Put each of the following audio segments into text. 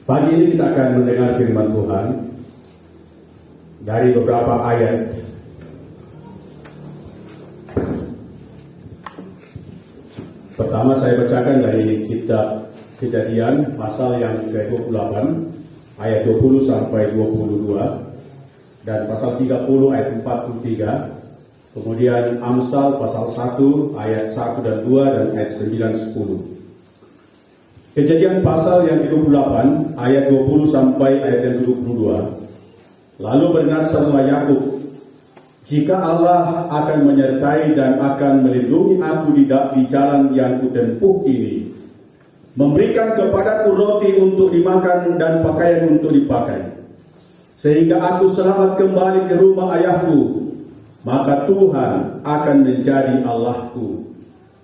Pagi ini kita akan mendengar firman Tuhan dari beberapa ayat. Pertama saya bacakan dari kitab Kejadian pasal yang ke-28 ayat 20 sampai 22 dan pasal 30 ayat 43. Kemudian Amsal pasal 1 ayat 1 dan 2 dan ayat 9 10. Kejadian pasal yang ke-28 ayat 20 sampai ayat yang ke-22. Lalu bernasihatlah Yakub, jika Allah akan menyertai dan akan melindungi aku di jalan yang kutempuh ini, memberikan kepadaku roti untuk dimakan dan pakaian untuk dipakai, sehingga aku selamat kembali ke rumah ayahku, maka Tuhan akan menjadi Allahku,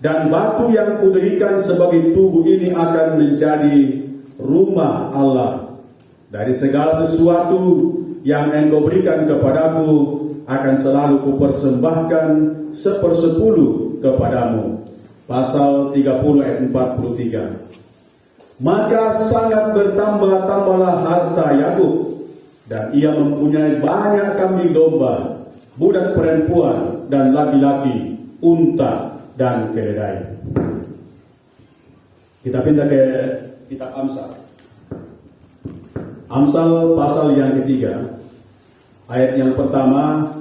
dan batu yang kudirikan sebagai tubuh ini akan menjadi rumah Allah. Dari segala sesuatu yang engkau berikan kepadaku akan selalu kupersembahkan 1/10 kepadamu. Pasal 30 ayat 43. Maka sangat bertambah-tambahlah harta Yakub, dan ia mempunyai banyak kambing domba, budak perempuan dan laki-laki, unta dan keledai. Kita pindah ke kitab Amsal. Amsal pasal yang ketiga, ayat yang pertama,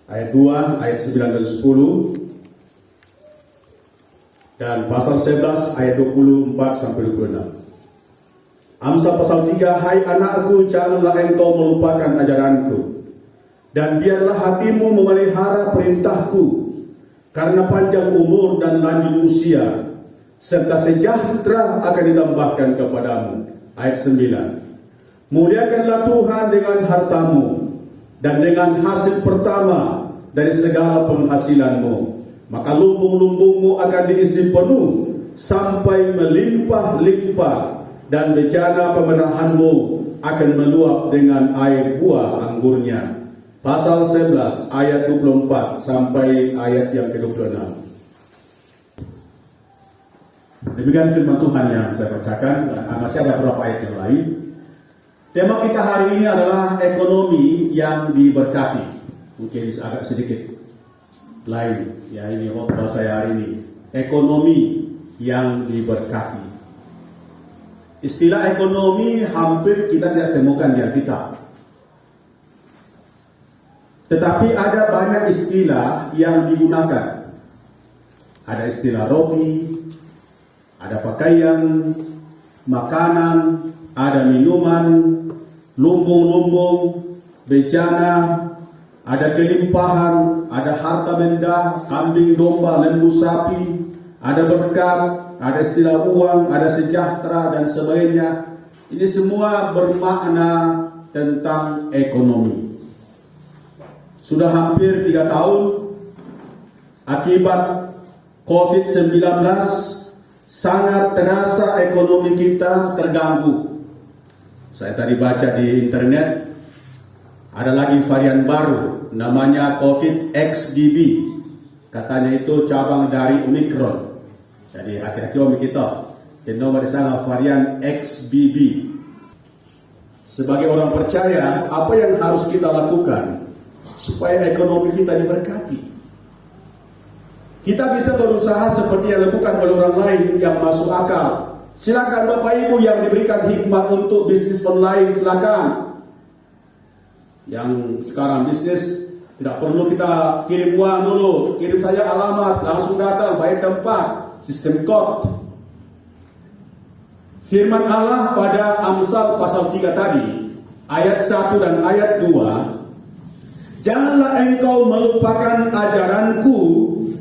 ayat 2, ayat 9 dan 10, dan pasal 11 ayat 24 sampai 26. Amsal pasal 3, hai anakku, janganlah engkau melupakan ajaranku, dan biarlah hatimu memelihara perintahku, karena panjang umur dan lanjut usia serta sejahtera akan ditambahkan kepadamu. Ayat 9. Muliakanlah Tuhan dengan hartamu dan dengan hasil pertama dari segala penghasilanmu, maka lumbung-lumbungmu akan diisi penuh sampai melimpah-limpah, dan bejana pemerahanmu akan meluap dengan air buah anggurnya. Pasal 11 ayat 24 sampai ayat yang ke-26. Demikian firman Tuhan yang saya bacakan, dan masih ada beberapa ayat yang lain. Tema kita hari ini adalah ekonomi yang diberkati. Mungkin agak sedikit lain, ya, ini khotbah saya hari ini. Ekonomi yang diberkati. Istilah ekonomi hampir kita tidak temukan di Alkitab. Tetapi ada banyak istilah yang digunakan. Ada istilah roti, ada pakaian, makanan, ada minuman, lumbung-lumbung, bejana, ada kelimpahan, ada harta benda, kambing domba, lembu sapi, ada berkat, ada istilah uang, ada sejahtera, dan sebagainya. Ini semua bermakna tentang ekonomi. Sudah hampir 3 tahun akibat COVID-19, sangat terasa ekonomi kita terganggu. Saya tadi baca di internet, ada lagi varian baru namanya COVID XBB. Katanya itu cabang dari Omicron. Jadi hati-hati om kita. Nomor di sana varian XBB. Sebagai orang percaya, apa yang harus kita lakukan supaya ekonomi kita diberkati? Kita bisa berusaha seperti yang dilakukan oleh orang lain yang masuk akal. Silakan Bapak Ibu yang diberikan hikmat untuk bisnis online, silakan. Yang sekarang bisnis tidak perlu kita kirim uang dulu, kirim saja alamat, langsung datang, bayar tempat, sistem code. Firman Allah pada Amsal pasal 3 tadi, ayat 1 dan ayat 2, janganlah engkau melupakan ajaranku,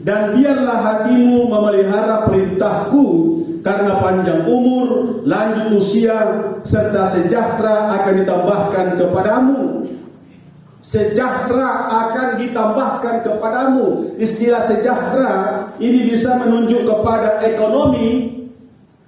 dan biarlah hatimu memelihara perintahku, karena panjang umur, lanjut usia, serta sejahtera akan ditambahkan kepadamu. Sejahtera akan ditambahkan kepadamu. Istilah sejahtera ini bisa menunjuk kepada ekonomi.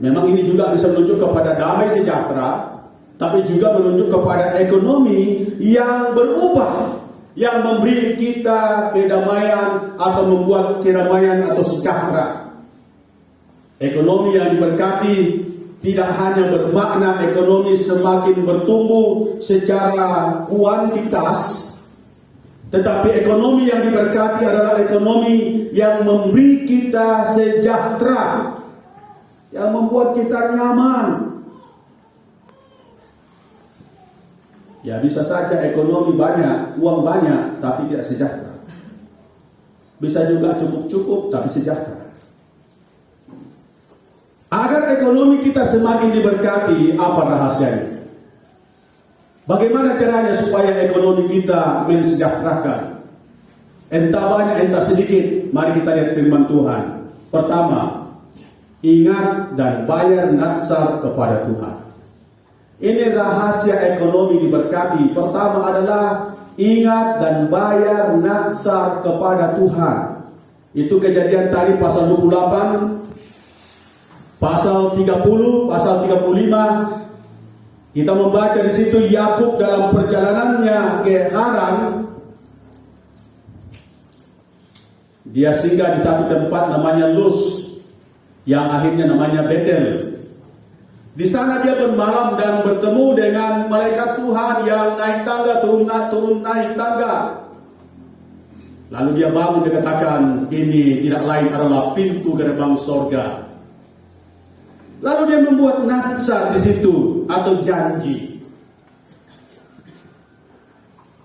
Memang ini juga bisa menunjuk kepada damai sejahtera, tapi juga menunjuk kepada ekonomi yang berubah, yang memberi kita kedamaian atau membuat kedamaian atau sejahtera. Ekonomi yang diberkati tidak hanya bermakna ekonomi semakin bertumbuh secara kuantitas, tetapi ekonomi yang diberkati adalah ekonomi yang memberi kita sejahtera, yang membuat kita nyaman. Ya, bisa saja ekonomi banyak, uang banyak, tapi tidak sejahtera. Bisa juga cukup-cukup, tapi sejahtera. Agar ekonomi kita semakin diberkati, apa rahasianya? Bagaimana caranya supaya ekonomi kita mensejahterakan? Entah banyak, entah sedikit. Mari kita lihat firman Tuhan. Pertama, ingat dan bayar natsar kepada Tuhan. Ini rahasia ekonomi diberkati. Pertama adalah ingat dan bayar natsar kepada Tuhan. Itu Kejadian tadi pasal 28. Pasal 30, pasal 35, kita membaca di situ Yakub dalam perjalanannya ke Haran, dia singgah di satu tempat namanya Luz, yang akhirnya namanya Betel. Di sana dia bermalam dan bertemu dengan malaikat Tuhan yang naik tangga, turun naik tangga. Lalu dia bangun, dia katakan, ini tidak lain adalah pintu gerbang sorga. Lalu dia membuat natsar di situ atau janji.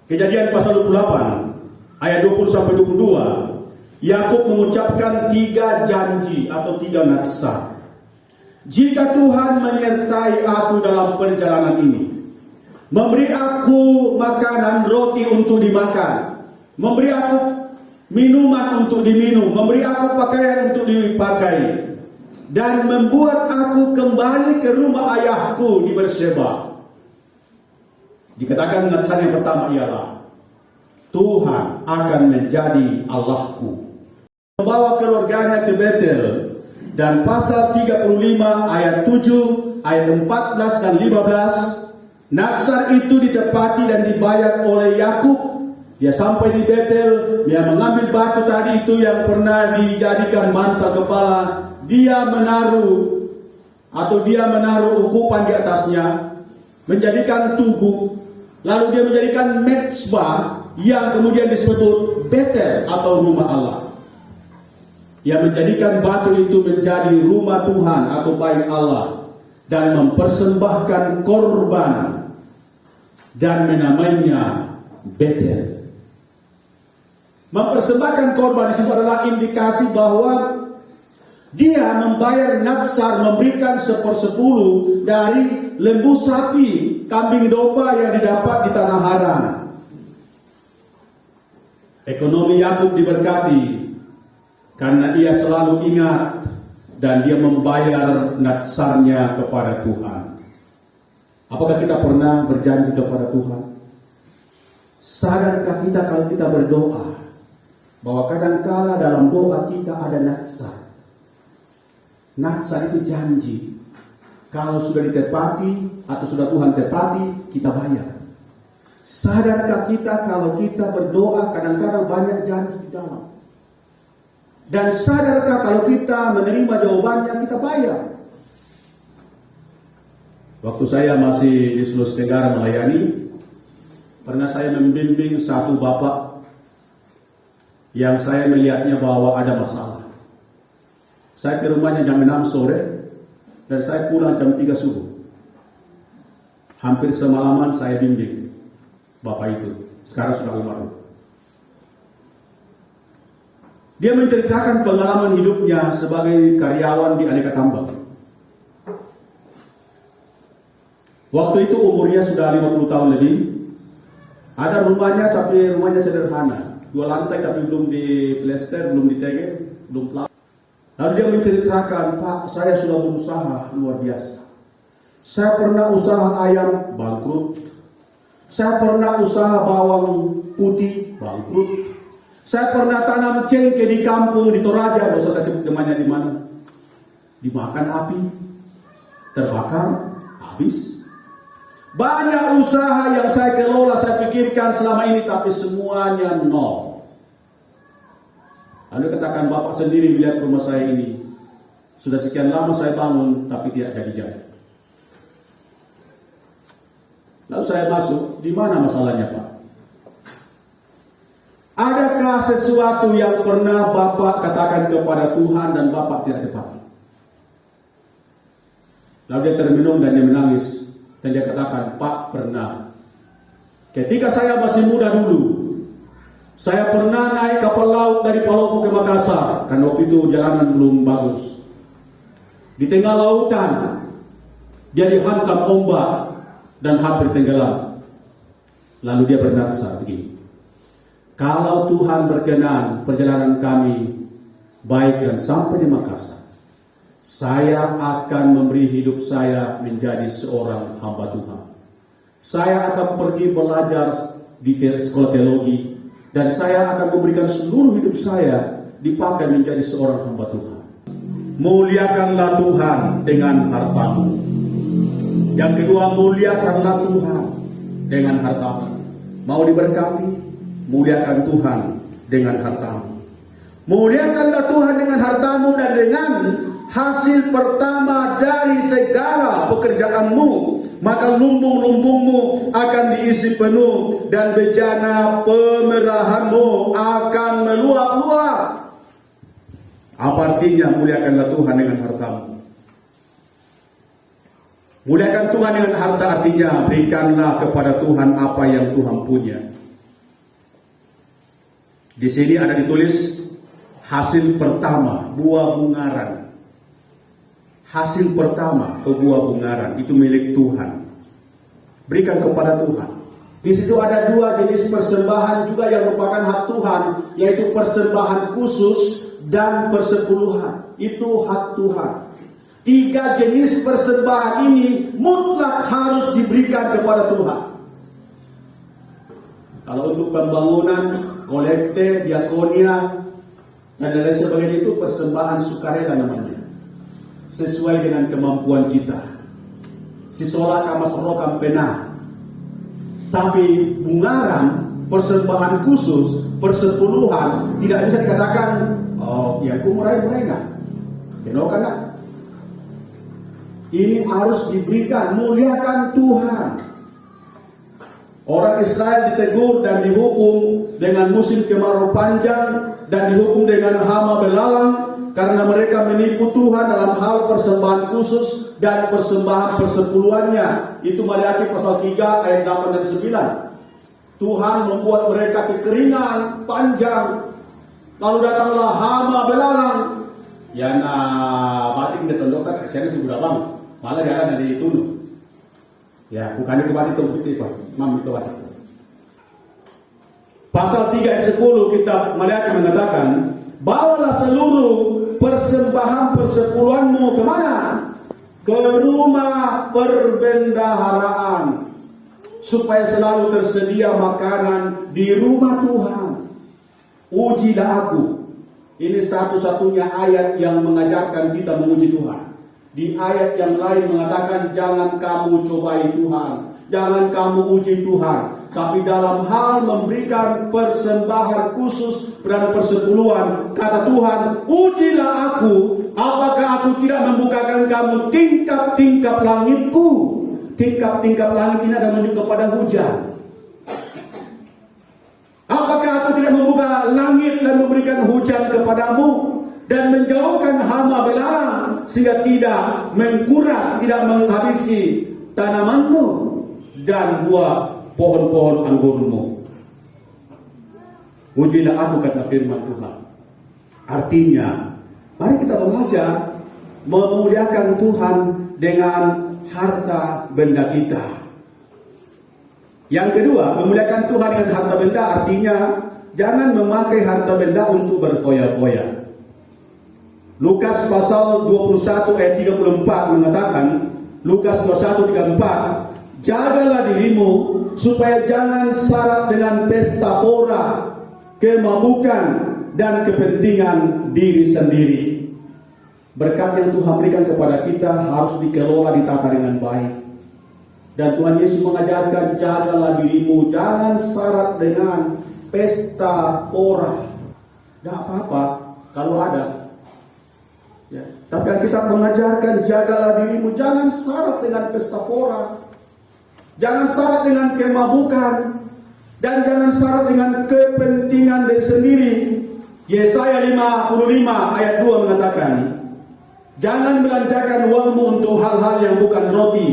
Kejadian pasal 28 ayat 20 sampai 22, Yakub mengucapkan 3 janji atau 3 natsar. Jika Tuhan menyertai aku dalam perjalanan ini, memberi aku makanan roti untuk dimakan, memberi aku minuman untuk diminum, memberi aku pakaian untuk dipakai, dan membuat aku kembali ke rumah ayahku di Berseba. Dikatakan natsar yang pertama ialah Tuhan akan menjadi Allahku. Membawa keluarganya ke Betel, dan pasal 35 ayat 7, ayat 14 dan 15, natsar itu ditepati dan dibayar oleh Yakub. Dia sampai di Betel, dia mengambil batu tadi itu yang pernah dijadikan mantel kepala. Dia menaruh ukupan di atasnya, menjadikan tugu, lalu dia menjadikan mezbah yang kemudian disebut Betel atau rumah Allah. Dia menjadikan batu itu menjadi rumah Tuhan atau bait Allah dan mempersembahkan korban dan menamainya Betel. Mempersembahkan korban di situ adalah indikasi bahwa dia membayar natsar, memberikan 1/10 dari lembu sapi, kambing domba yang didapat di tanah Haran. Ekonomi Yakub diberkati karena ia selalu ingat dan dia membayar natsarnya kepada Tuhan. Apakah kita pernah berjanji kepada Tuhan? Sadarkah kita kalau kita berdoa bahwa kadangkala dalam doa kita ada natsar? Natsar itu janji. Kalau sudah ditepati atau sudah Tuhan tepati, kita bayar. Sadarkah kita kalau kita berdoa kadang-kadang banyak janji di dalam? Dan sadarkah kalau kita menerima jawabannya, kita bayar? Waktu saya masih di Sulawesi Tenggara melayani, pernah saya membimbing satu bapak yang saya melihatnya bahwa ada masalah. Saya ke rumahnya jam 6 sore dan saya pulang jam 3 subuh. Hampir semalaman saya bimbing bapak itu. Sekarang sudah almarhum. Dia menceritakan pengalaman hidupnya sebagai karyawan di aneka tambang. Waktu itu umurnya sudah 50 tahun lebih. Ada rumahnya tapi rumahnya sederhana. 2 lantai tapi belum diplester, belum ditegel, belum pelak. Lalu dia menceritakan, Pak, saya sudah berusaha luar biasa. Saya pernah usaha ayam, bangkrut. Saya pernah usaha bawang putih, bangkrut. Saya pernah tanam cengkeh di kampung, di Toraja, tidak usah saya sebut namanya di mana. Dimakan api, terbakar, habis. Banyak usaha yang saya kelola, saya pikirkan selama ini, tapi semuanya nol. Lalu katakan, Bapak sendiri melihat rumah saya ini. Sudah sekian lama saya bangun, tapi tidak jadi. Lalu saya masuk, di mana masalahnya Pak? Adakah sesuatu yang pernah Bapak katakan kepada Tuhan dan Bapak tidak tepati? Lalu dia termenung dan dia menangis. Dan dia katakan, Pak, pernah. Ketika saya masih muda dulu, saya pernah naik kapal laut dari Palopo ke Makassar. Karena waktu itu jalanan belum bagus. Di tengah lautan, dia dihantam ombak dan hampir tenggelam. Lalu dia bernaksa begini. Kalau Tuhan berkenan perjalanan kami baik dan sampai di Makassar, saya akan memberi hidup saya menjadi seorang hamba Tuhan. Saya akan pergi belajar di sekolah teologi dan saya akan memberikan seluruh hidup saya dipakai menjadi seorang hamba Tuhan. Muliakanlah Tuhan dengan hartamu. Yang kedua, muliakanlah Tuhan dengan hartamu. Mau diberkati, muliakan Tuhan dengan hartamu. Muliakanlah Tuhan dengan hartamu dan dengan hasil pertama dari segala pekerjaanmu, maka lumbung-lumbungmu akan diisi penuh dan bejana pemerahanmu akan meluap-luap. Apa artinya muliakanlah Tuhan dengan hartamu? Muliakan Tuhan dengan harta artinya berikanlah kepada Tuhan apa yang Tuhan punya. Di sini ada ditulis hasil pertama buah bungaran. Hasil pertama buah bungaran itu milik Tuhan. Berikan kepada Tuhan. Di situ ada dua jenis persembahan juga yang merupakan hak Tuhan, yaitu persembahan khusus dan persepuluhan. Itu hak Tuhan. 3 jenis persembahan ini mutlak harus diberikan kepada Tuhan. Kalau untuk pembangunan, kolekte, diakonia, dan lain sebagainya itu persembahan sukarela namanya. Sesuai dengan kemampuan kita. Sisola kamas rokam pena. Tapi bungaran, persembahan khusus, persepuluhan, tidak bisa dikatakan, oh ya aku murai-murai enggak. Kenokan enggak. Ini harus diberikan, muliakan Tuhan. Orang Israel ditegur dan dihukum dengan musim kemarau panjang dan dihukum dengan hama belalang karena mereka menipu Tuhan dalam hal persembahan khusus dan persembahan persepuluhannya. Itu Maleakhi pasal 3 ayat 8 dan 9. Tuhan membuat mereka kekeringan panjang. Lalu datanglah hama belalang. Ya batik ditondokkan kesana sudah bang. Malah jalan dari itu. Ya, bukan itu batik itu Pak. Mam itu batik. Pasal 3 ayat 10 kitab Maleakhi mengatakan, bawalah seluruh persembahan persepuluhanmu kemana? Ke rumah perbendaharaan, supaya selalu tersedia makanan di rumah Tuhan. Ujilah aku. Ini satu-satunya ayat yang mengajarkan kita menguji Tuhan. Di ayat yang lain mengatakan jangan kamu cobai Tuhan, jangan kamu uji Tuhan. Tapi dalam hal memberikan persembahan khusus dan persepuluhan, kata Tuhan, ujilah aku, apakah aku tidak membukakan kamu tingkap-tingkap langitku. Tingkap-tingkap langit ini ada menunjuk kepada hujan. Apakah aku tidak membuka langit dan memberikan hujan kepadamu dan menjauhkan hama belalang sehingga tidak mengkuras, tidak menghabisi tanamanmu dan buah pohon-pohon anggurmu. Ujilah aku, kata firman Tuhan. Artinya, mari kita belajar memuliakan Tuhan dengan harta benda kita. Yang kedua, memuliakan Tuhan dengan harta benda artinya jangan memakai harta benda untuk berfoya-foya. Lukas pasal 21 ayat 34 mengatakan, Lukas 21:34, jagalah dirimu supaya jangan syarat dengan pesta pora, kemabukan dan kepentingan diri sendiri. Berkat yang Tuhan berikan kepada kita harus dikelola, ditata dengan baik. Dan Tuhan Yesus mengajarkan, jagalah dirimu, jangan syarat dengan pesta pora. Tidak apa-apa kalau ada. Ya. Tapi kita mengajarkan jagalah dirimu, jangan syarat dengan pesta pora, jangan syarat dengan kemabukan, dan jangan syarat dengan kepentingan diri sendiri. Yesaya 55 ayat 2 mengatakan, jangan belanjakan uangmu untuk hal-hal yang bukan roti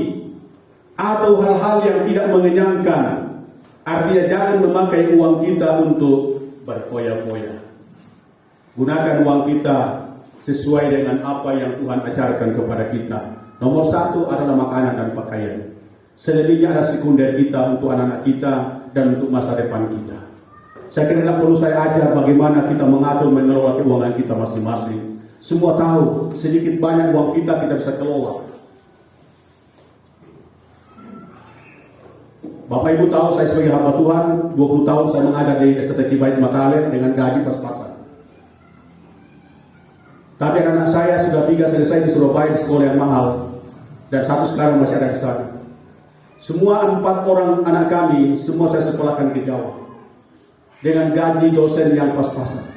atau hal-hal yang tidak mengenyangkan. Artinya jangan memakai uang kita untuk berfoya-foya. Gunakan uang kita sesuai dengan apa yang Tuhan ajarkan kepada kita. Nomor satu adalah makanan dan pakaian. Selebihnya adalah sekunder kita untuk anak-anak kita dan untuk masa depan kita. Saya kira tidak perlu saya ajar bagaimana kita mengatur mengelola keuangan kita masing-masing. Semua tahu sedikit banyak uang kita bisa kelola. Bapak Ibu tahu saya sebagai hamba Tuhan 20 tahun saya mengajar di STT Bait Makale dengan gaji pas-pasan. Tapi anak-anak saya sudah 3 selesai di Surabaya di sekolah yang mahal dan 1 sekarang masih ada di sana. Semua 4 orang anak kami semua saya sekolahkan ke Jawa dengan gaji dosen yang pas-pasan.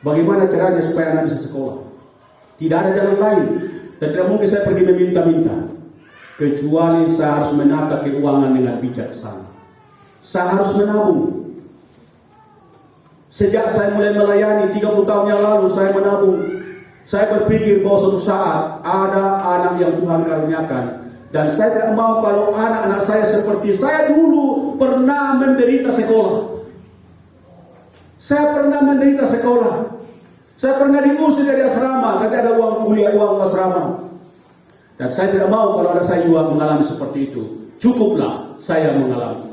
Bagaimana caranya supaya anak bisa sekolah? Tidak ada jalan lain dan tidak mungkin saya pergi meminta-minta, kecuali saya harus menata keuangan dengan bijaksana. Saya harus menabung. Sejak saya mulai melayani 30 tahun yang lalu saya menabung. Saya berpikir bahwa suatu saat ada anak yang Tuhan karuniakan, dan saya tidak mau kalau anak-anak saya seperti saya dulu pernah menderita sekolah. Saya pernah menderita sekolah. Saya pernah diusir dari asrama karena ada uang kuliah, uang asrama. Dan saya tidak mau kalau anak saya juga mengalami seperti itu. Cukuplah saya mengalami.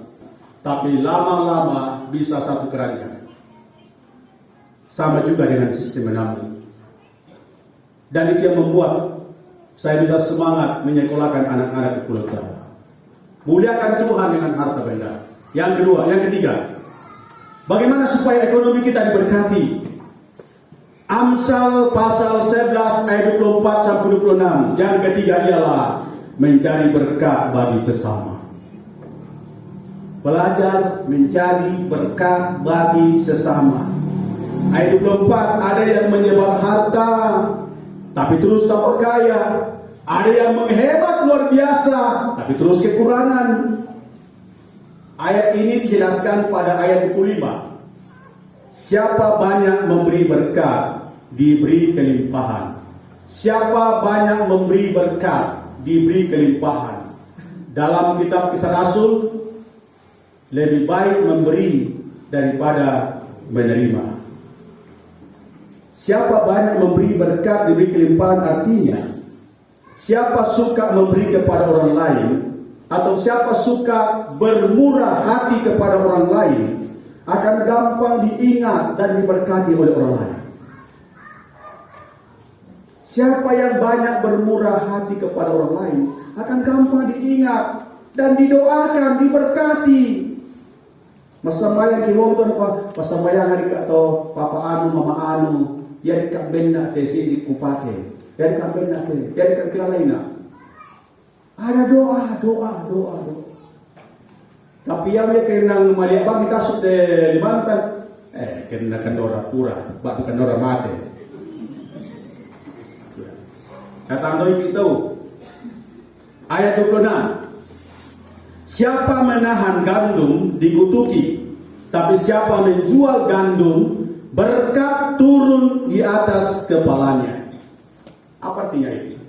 Tapi lama-lama bisa satu keranjang. Sama juga dengan sistem menabung. Dan itu yang membuat saya bisa semangat menyekolahkan anak-anak di Pulau Jawa. Muliakan Tuhan dengan harta benda. Yang kedua, yang ketiga, bagaimana supaya ekonomi kita diberkati? Amsal pasal 11 ayat 24 sampai 26. Yang ketiga ialah mencari berkat bagi sesama. Belajar mencari berkat bagi sesama. Ayat 24, ada yang menyebar harta tapi terus tak kaya. Ada yang menghebat luar biasa tapi terus kekurangan. Ayat ini dijelaskan pada ayat 25. Siapa banyak memberi berkat, diberi kelimpahan. Siapa banyak memberi berkat, diberi kelimpahan. Dalam kitab Kisah Rasul, lebih baik memberi daripada menerima. Siapa banyak memberi berkat, diberi kelimpahan, artinya siapa suka memberi kepada orang lain, atau siapa suka bermurah hati kepada orang lain, akan gampang diingat dan diberkati oleh orang lain. Siapa yang banyak bermurah hati kepada orang lain akan gampang diingat dan didoakan, diberkati. Masa mayang kiwong itu apa? Masa mayang hari atau papa anu, mama anu, ya dekat benda tesi di kupake, ya dekat benda te, ya dekat kira lainnya. Ada doa. Tapi yang dia kena maliak bagi tasuk de limantan, kena kendora pura, batu kendora mate. Kata Andoi itu ayat 26. Siapa menahan gandum dikutuki, tapi siapa menjual gandum berkat turun di atas kepalanya. Apa artinya itu?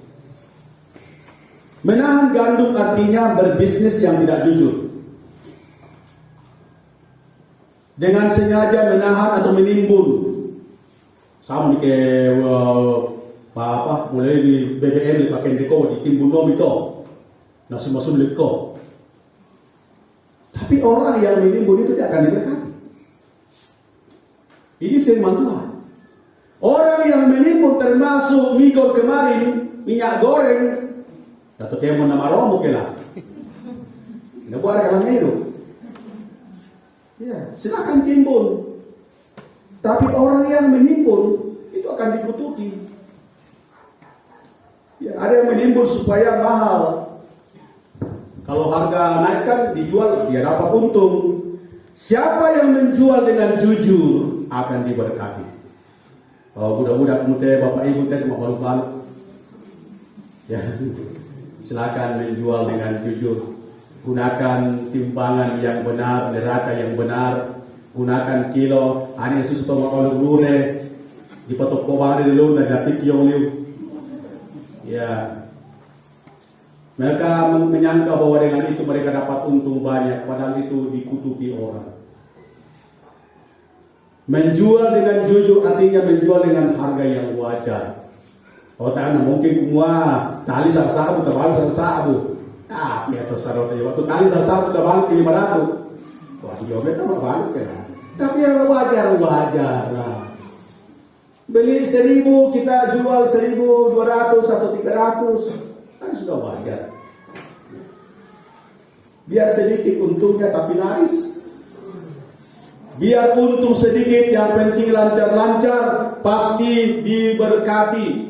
Menahan gandum artinya berbisnis yang tidak jujur. Dengan sengaja menahan atau menimbun. Sama ke apa mulai di BBM dipakai diko ditimbun nom itu. Nasi masuk liko. Tapi orang yang menimbun itu tidak akan diberkati. Ini firman Tuhan. Orang yang menimbun termasuk migor kemarin, minyak goreng, atau kayak mau nama romo kelah. Ini buat kalau itu. Ya, silakan timbun. Tapi orang yang menimbun itu akan dikutuki. Ya, ada yang menimbun supaya mahal. Kalau harga naikkan dijual, dia dapat untung. Siapa yang menjual dengan jujur akan diberkati. Budak-budak muda, bapak ibu teh mau balu-balu. Ya, silakan menjual dengan jujur. Gunakan timbangan yang benar, neraca yang benar. Gunakan kilo. Ani susu tomak lure. Di patok kobang dulu, nanti kiong liu. Ya, mereka menyangka bahwa dengan itu mereka dapat untung banyak, padahal itu dikutuki orang. Menjual dengan jujur artinya menjual dengan harga yang wajar. Oh, tak mungkin semua tali sabu terbalik sabu. Ya terserah aja. Waktu tali sabu terbalik 500. Wah, jawabnya tak balik ya. Tapi yang wajar lah. Beli 1.000 kita jual 1.200 atau 300 kan sudah wajar. Biar sedikit untungnya tapi laris. Biar untung sedikit yang penting lancar-lancar pasti diberkati.